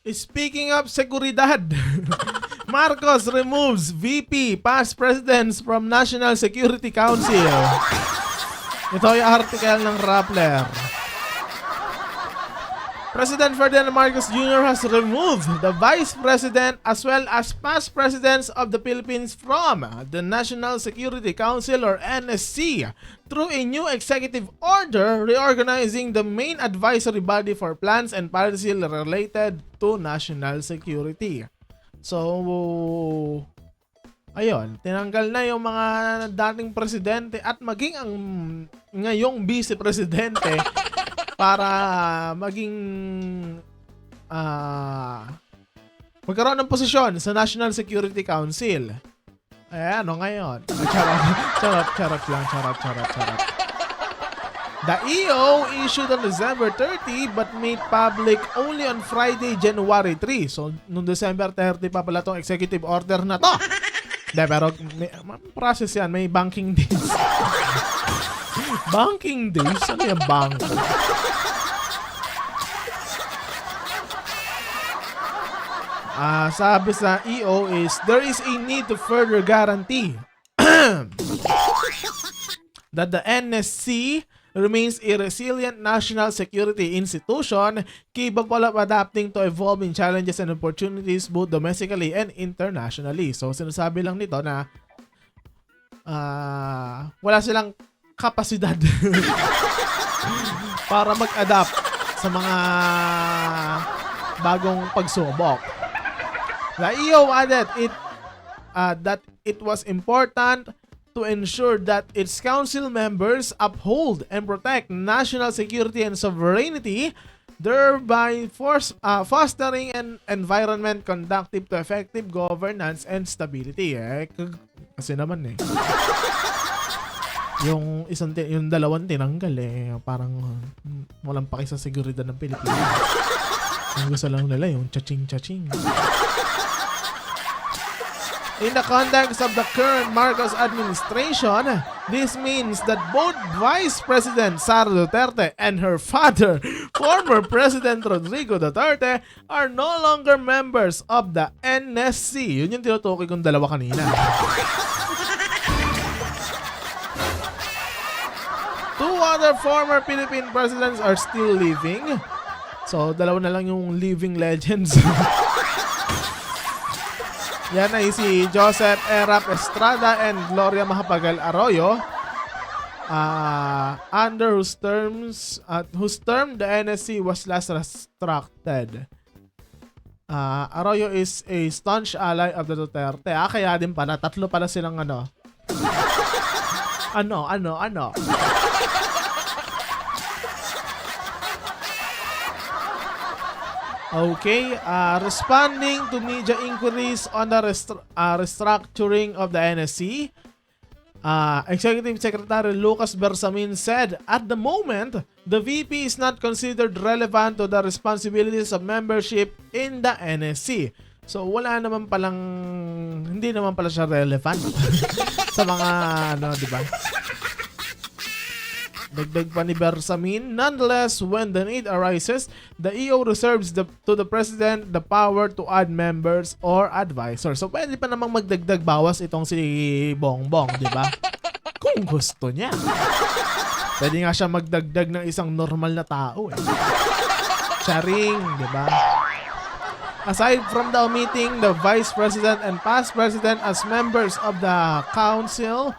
Speaking of seguridad, Marcos removes VP past presidents from National Security Council. Ito yung article ng Rappler. President Ferdinand Marcos Jr. has removed the Vice President as well as past presidents of the Philippines from the National Security Council or NSC through a new executive order reorganizing the main advisory body for plans and policy related to national security. So, ayun, tinanggal na yung mga dating presidente at maging ang ngayong vice-presidente para maging magkaroon ng posisyon sa National Security Council. Ano ngayon? Charot lang. The EO issued on December 30 but made public only on Friday, January 3. So, noong December 30 pa pala tong executive order na to. Pero may process yan. May banking days. Banking days? Ano yung bank? Sabi sa EO is, there is a need to further guarantee that the NSC remains a resilient national security institution capable of adapting to evolving challenges and opportunities both domestically and internationally. So, sinasabi lang nito na wala silang kapasidad para mag-adapt sa mga bagong pagsubok. The EO added that it was important to ensure that its council members uphold and protect national security and sovereignty, thereby fostering an environment conducive to effective governance and stability. Kasi naman yung dalawang tinanggal parang walang paki sa seguridad ng Pilipinas. Ang gusto lang nila yung chaching. In the context of the current Marcos administration, this means that both Vice President Sara Duterte and her father, former President Rodrigo Duterte, are no longer members of the NSC. Yun yung tinutukoy kong dalawa kanina. Two other former Philippine presidents are still living. So, dalawa na lang yung living legends. Yan ay si Joseph Erap Estrada and Gloria Macapagal Arroyo, under whose term the NSC was last restructured. Arroyo is a staunch ally of the Duterte. Kaya din pala, tatlo pala silang ano. Okay, responding to media inquiries on the restructuring of the NSC, Executive Secretary Lucas Bersamin said, at the moment, the VP is not considered relevant to the responsibilities of membership in the NSC. So, hindi naman pala siya relevant sa mga, di ba? Dagdag pa ni Bersamin, nonetheless, when the need arises, the EO reserves to the President the power to add members or advisors. So, pwede pa namang magdagdag bawas itong si Bongbong, di ba? Kung gusto niya. Pwede nga siya magdagdag ng isang normal na tao. Charing, di ba? Aside from the omitting the Vice President and past President as members of the Council,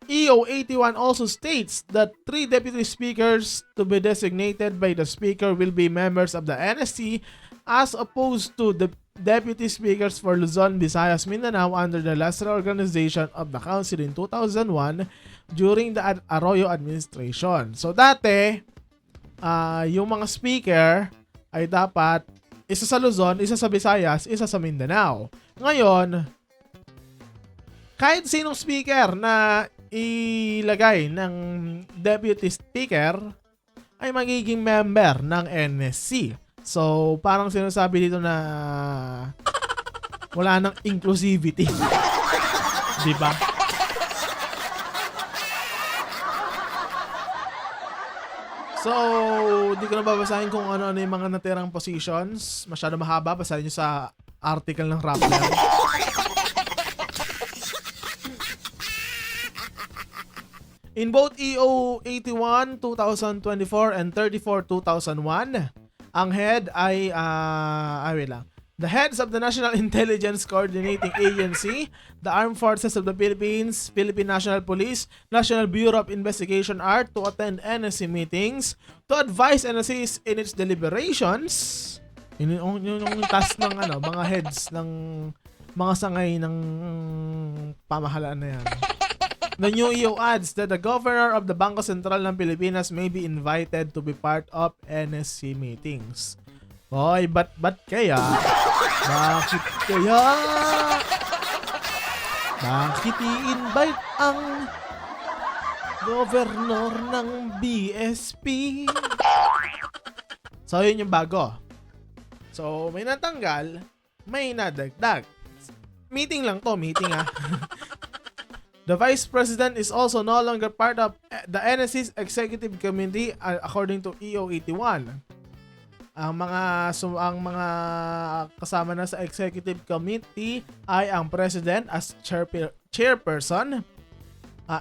EO 81 also states that 3 deputy speakers to be designated by the speaker will be members of the NSC as opposed to the deputy speakers for Luzon, Visayas, Mindanao under the last reorganization of the council in 2001 during the Arroyo administration. So dati, yung mga speaker ay dapat isa sa Luzon, isa sa Visayas, isa sa Mindanao. Ngayon, kahit sinong speaker na ilagay ng deputy speaker ay magiging member ng NSC. So, parang sinasabi dito na wala nang inclusivity. Diba? So, So, di ko na babasahin kung ano-ano yung mga natirang positions. Masyado mahaba. Basahin nyo sa article ng Rappler. In both EO 81 2024 and 34 2001, ang head ay wait lang. The heads of the National Intelligence Coordinating Agency, the Armed Forces of the Philippines, Philippine National Police, National Bureau of Investigation are to attend NSC meetings to advise and assist in its deliberations. Yun yung task ng mga heads ng mga sangay ng pamahalaan na yan. The new EO adds that the Governor of the Bangko Sentral ng Pilipinas may be invited to be part of NSC meetings. Hoy, ba't kaya? Bakit kaya? Bakit i-invite ang Governor ng BSP? So, yun yung bago. So, may natanggal, may nadagdag. Meeting lang to, meeting ah. The Vice President is also no longer part of the NSC's Executive Committee according to EO 81. Ang mga kasama na sa Executive Committee ay ang President as chairperson,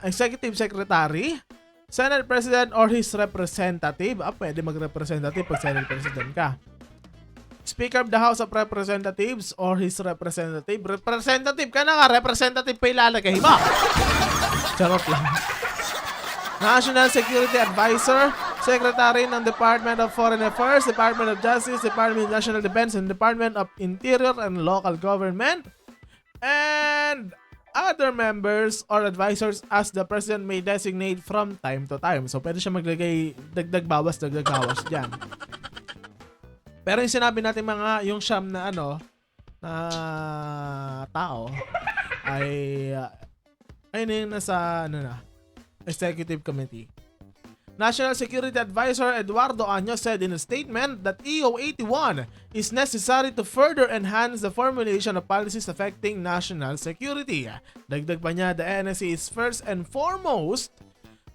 Executive Secretary, Senate President or his representative. Pwede mag-representative pag Senate President ka. Speaker of the House of Representatives or his representative. Representative ka na nga, representative pa ilalagay mo. Charot lang. National Security Advisor, Secretary ng Department of Foreign Affairs, Department of Justice, Department of National Defense, and Department of Interior and Local Government, and other members or advisors as the President may designate from time to time. So, pwede siya maglagay dagdag bawas dyan. Pero yung sinabi natin yung siyam na na tao ay yung nasa Executive Committee. National Security Advisor Eduardo Año said in a statement that EO 81 is necessary to further enhance the formulation of policies affecting national security. Dagdag pa niya, the NSC is first and foremost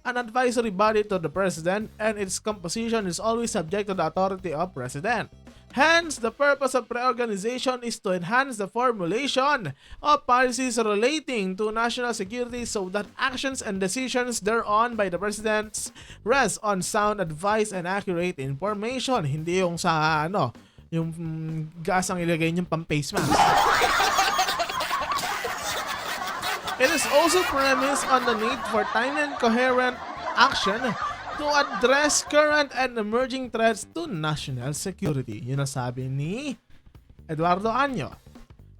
an advisory body to the President and its composition is always subject to the authority of President. Hence, the purpose of reorganization is to enhance the formulation of policies relating to national security so that actions and decisions thereon by the President rest on sound advice and accurate information. Hindi yung sa yung gas ang ilagay niyong pang-face mask. It is also premised on the need for timely and coherent action to address current and emerging threats to national security. Yun ang sabi ni Eduardo Año.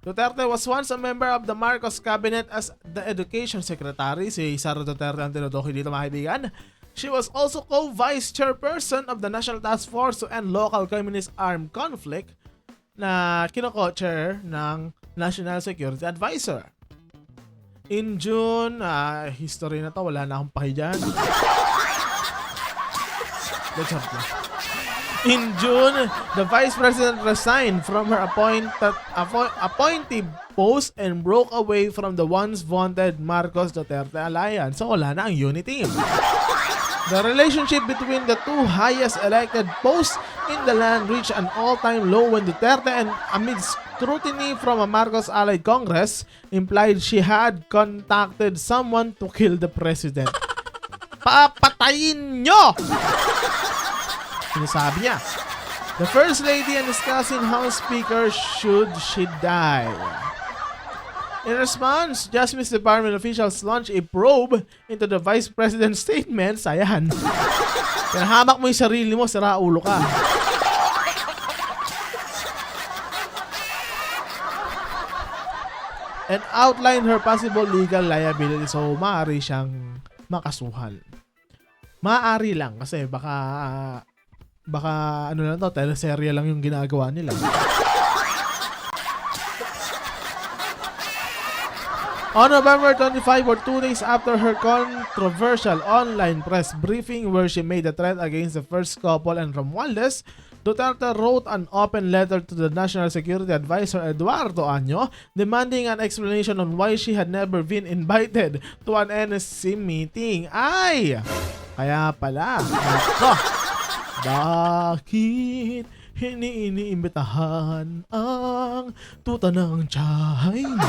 Duterte was once a member of the Marcos cabinet as the Education Secretary. Si Sara Duterte ang tinutukoy dito, mga kaibigan. She was also co-vice chairperson of the National Task Force to End Local Communist Armed Conflict na kinoko-chair ng National Security Advisor. In June, history na to, wala na akong paki dyan. In June, the Vice President resigned from her appointed post and broke away from the once vaunted Marcos Duterte alliance. So wala na ang unity team. The relationship between the two highest elected posts in the land reached an all-time low when Duterte, and amid scrutiny from a Marcos allied Congress, implied she had contacted someone to kill the president. Papatayin nyo! Sinasabi niya. The First Lady and discussing House Speaker should she die. In response, Justice Department officials launched a probe into the Vice President's statements. Ayan. Hamak mo yung sarili mo, sira ulo ka. And outlined her possible legal liability. So, maaari siyang makasuhan. Maaari lang kasi baka ano lang to, teleserye lang yung ginagawa nila. On November 25 or 2 days after her controversial online press briefing where she made a threat against the first couple and Romualdez, Duterte wrote an open letter to the National Security Advisor Eduardo Año demanding an explanation on why she had never been invited to an NSC meeting. Ay! Kaya pala. Ito. Bakit iniimbitahan ang tuta ng China?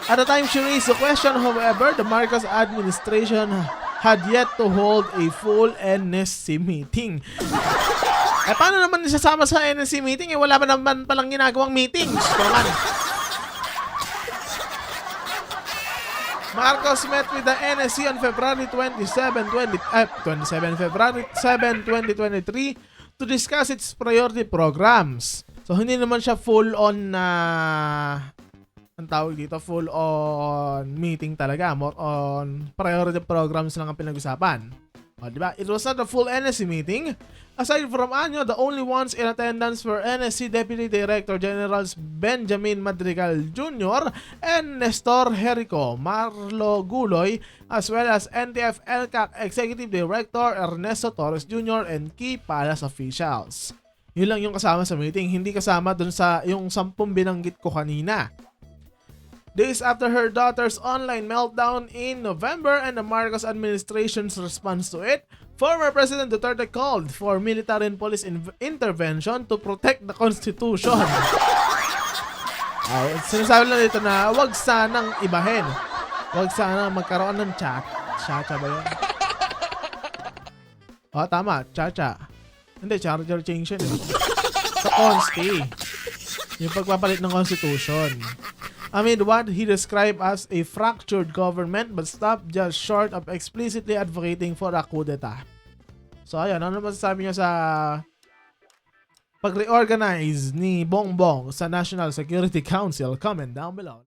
At the time she raised the question, however, the Marcos administration had yet to hold a full NSC meeting. Paano naman isasama sa NSC meeting? Wala pa naman palang ginagawang meeting. Marcos met with the NSC on February 27, 2023 to discuss its priority programs. So, hindi naman siya full-on na... ang tawag dito, full-on meeting talaga. More on priority programs lang ang pinag-usapan. O, diba? It was not a full NSC meeting. Aside from Anyo, the only ones in attendance were NSC Deputy Director Generals Benjamin Madrigal Jr. and Nestor Jerico, Marlo Guloy, as well as NTF LCAC Executive Director Ernesto Torres Jr. and key palace officials. Yun lang yung kasama sa meeting, hindi kasama dun sa yung 10 binanggit ko kanina. Days after her daughter's online meltdown in November and the Marcos administration's response to it, former President Duterte called for military and police intervention to protect the Constitution. Sinasabi lang dito na wag sanang ibahin. Wag sanang magkaroon ng Chacha ba yun? Tama. Chacha. Hindi, charger change yun. Sa Consti. Yung pagpapalit ng Constitution. Amid what he described as a fractured government but stopped just short of explicitly advocating for a coup d'etat. So ayun, ano masasabi niyo sa pag-reorganize ni Bongbong sa National Security Council? Comment down below.